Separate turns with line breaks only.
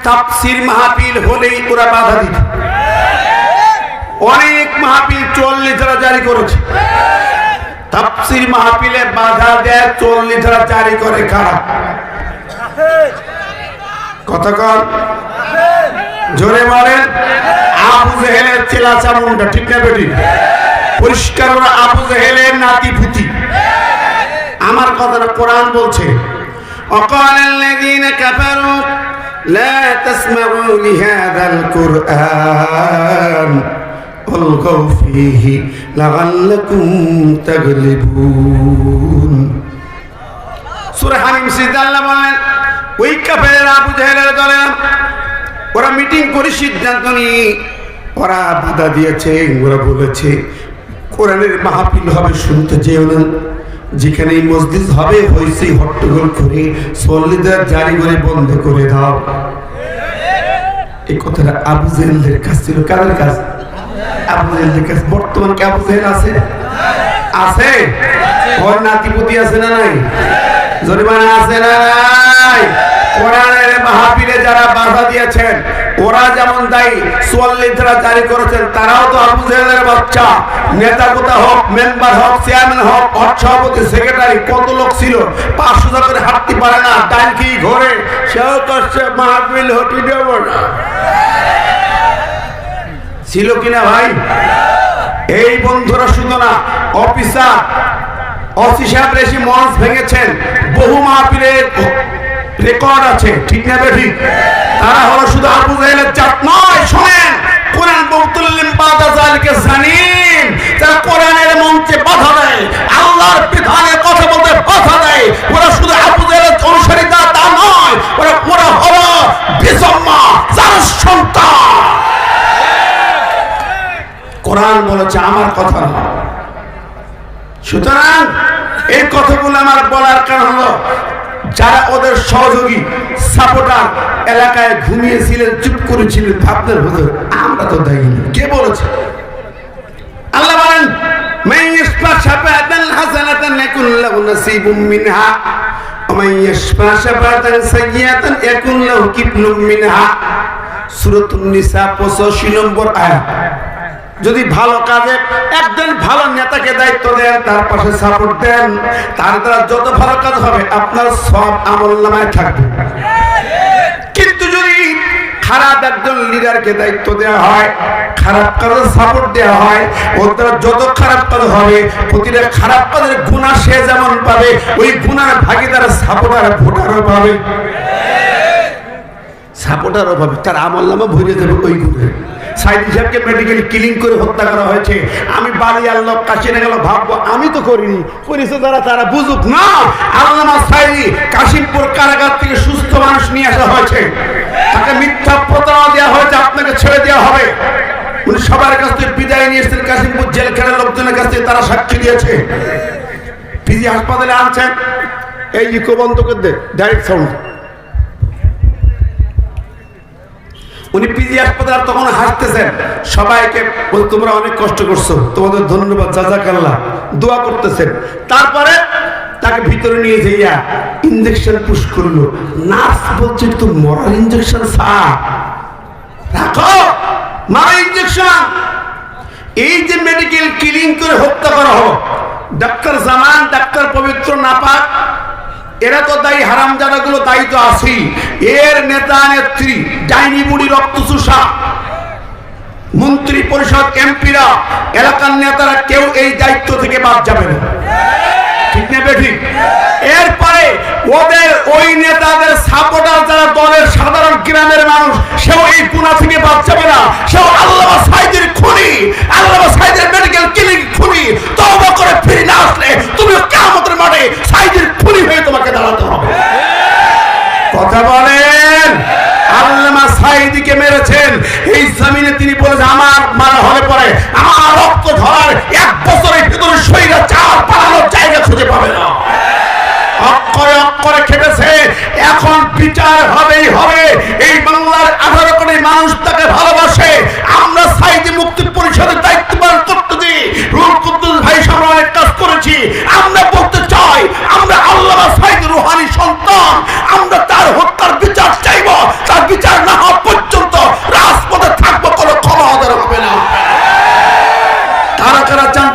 তাফসীর মাহফিল হলেই ওরা বাধা দিত। অনেক মাহফিল ৪০ ধারা জারি করেছে। তাফসীর মাহফিলে বাধা দেয় ৪০ ধারা জারি করে কারা? কতক্ষণ জোরে বলেন? আবু জেহেলের চেলা চামুন্ডা, ঠিক না বেটি? পরিষ্কার ওরা আবু জেহেলের নাতি পুতি। আমার কথাটা কোরআন বলছে, وقال الذين كفروا لا تسمعوا لهذا القرآن والغوا فيه لعلكم تغلبون। সূরা হামিম সিজদা আল্লাহ বলেন, ওই কাফের আবু জেহেলের দলেরা ওরা মিটিং করে সিদ্ধান্ত নিয়ে ওরা বাধা দিয়েছে। ওরা বলেছে কোরআনের মাহফিল হবে, শুনতে যেও না। যেখানে মসজিদ হবে হইছে হট্টগোল করে ৪০ ধারা জারি করে বন্ধ করে দাও। এই কথাটা আবু জেহেলের কাছ ছিল। কাদের কাছ? আবু জেহেলের কাছ। বর্তমান কি আবু জেহেল আছে? আছে। ওর নাতিপুতি আছে না নাই? জরিমানা আছে না নাই? কোরআনের মাহফিলে যারা বাধা দিয়েছেন ওরা যেমন দায়ী, ৪০ ধারা জারি করেছেন তারাও তো আবু জেহেলের বাচ্চা। নেতা কোথা হোক, মেম্বার হোক, চেয়ারম্যান হোক, সভাপতি, সেক্রেটারি, কত লোক ছিল ৫০০ করে হাঁটতে পারে না, টাঙ্কি ঘরে, সেও করছে মাহফিল হটি দেব না। ছিল কিনা ভাই? এই বন্ধুরা শুধু না, অফিসার অসি সাহেব রেশি মঞ্চ ভেঙেছেন, বহু মাহফিলের রেকর্ড আছে, ঠিক না বেঠিক? তারা হলো শুধু আবু জেহেলের জাত নয়। শোনেন, কোরআন বলতুল্লিম বাদা যালিকা জানিম, যারা কোরআনের মঞ্চে বাধা দেয়, আল্লাহর বিধানের কথা বলতে বাধা দেয়, ওরা শুধু আবু জেহেলের অনুসারী তা নয়, ওরা হলো বিজম্মা, যার সন্তান। কোরআন বলেছে আমার কথা না। সুতরাং এই কথাগুলো আমার বলার কারণ হলো, যারা ওদের সহযোগী সাপোর্টার এলাকায় ঘুমিয়েছিলেন, চুপ করেছিলেন, ভাবতেন হুজুর আমরা তো দেখিনি। কে বলেছে? আল্লাহ বলেন, মান ইয়াশফা শাফাআতান হাসানাতান ইয়াকুন লাহু নাসিবুম মিনহা ওয়া মান ইয়াশফা শাফাআতান সাইয়্যাতান ইয়াকুন লাহু কিফলুম মিনহা। সূরাতুন নিসা ৮৫ নম্বর আয়াত। যদি ভালো কাজে একজন ভালো নেতাকে দায়িত্ব দেন, তার পাশে সাপোর্ট দেন, তার দ্বারা যত ভালো কাজ হবে আপনার সব আমলনামায় থাকবে। কিন্তু যদি খারাপ একজন লিডারকে দায়িত্ব দেওয়া হয়, খারাপ কাজে সাপোর্ট দেওয়া হয়, ওর দ্বারা যত খারাপ কাজ হবে প্রতিটা খারাপ কাজের গুনাহ সে যেমন পাবে, ওই গুনার ভাগিদার সাপোর্টার ভোটারও পাবে, সাপোর্টারও পাবে, তার আমলনামা ভরে যাবে ওই গুণে। সাইদি সাহেবকে মেডিকেল কিলিং করে হত্যা করা হয়েছে। আমি বাড়ি আল্লাহ কাছে গেল, ভাববো আমি তো করিনি, করেছে তারা বুঝুক না। আল্লামা সাইদি কাশিমপুর কারাগার থেকে সুস্থ মানুষ নিয়ে আসা হয়েছে, তাকে মিথ্যা প্রতারণা দেওয়া হয়েছে, আপনাকে ছেড়ে দেওয়া হবে। উনি সবার কাছ থেকে বিদায় নিয়ে এসেছেন, কাশিমপুর জেলখানার লোকজনের কাছ থেকে তারা সাক্ষী দিয়েছে। পিজি হাসপাতালে আনছেন, এই ইকো বন্ধ করে দে, ডাইরেক্ট সাউন্ড। উনি পিজি হাসপাতাল তখন হাসতেছেন, সবাইকে তোমরা অনেক কষ্ট করছো, তোমাদের ধন্যবাদ, জাযাকাল্লাহ, দোয়া করতেছেন। তারপরে তাকে ভিতরে নিয়ে যাইয়া ইনজেকশন পুশ করলো। নার্স বলছে তো মরার ইনজেকশন রাখো, মারা ইনজেকশন। এই যে মেডিকেল কিলিং করে হত্যা করা হলো, ডাক্তার জামান, ডাক্তার পবিত্র নাপাক, এরা তো দায়ী, হারামজাদা গুলো দায়ী তো আছেই। এর নেতা নেত্রী, ডাইনি বুড়ি রক্তচোষা, মন্ত্রী পরিষদ, এমপিরা, এলাকার নেতারা কেউ এই দায়িত্ব থেকে বাদ যাবে না, ঠিক না বেঠিক? এরপরে ওদের ওই নেতাদের সাপোর্টার যারা দলের সাধারণ গ্রামের মানুষ, সেও এই গুনাহ থেকে বাদ যাবে না। সেও আল্লামা সাইদের খুনি, আল্লামা সাইদের মেডিকেল ক্লিনিক খুনি, তওবা করে ফিরে না আসলে তুমি কিয়ামতের মাঠে সাইদের খুনি হয়ে তোমাকে দাঁড়াতে হবে। কথা বলেন। আল্লামা সাইদিকে মেরেছেন এই জমিনে, তিনি বলেছেন আমার মারা হলে পরে আমার রক্ত ঝরার 1 বছরের ভিতরে শরীরে চার পালানোর জায়গা খুঁজে পাবে না। অক্ষরে অক্ষরে খেটেছে, এখন বিচার হবেই হবে। এই বাংলার 18 কোটি মানুষ তাকে ভালোবাসে। আমরা সাইদি মুক্তি পরিষদের দায়িত্ব পালন করতে দিই, রুল কুদ্দুস ভাই সামনে অনেক কাজ করেছি। আমরা বলতে চাই, আমরা আল্লামা সাইদ রুহানি সন্তান, আমরা তার হত্যার বিচার চাইব। তার বিচার না কারা চান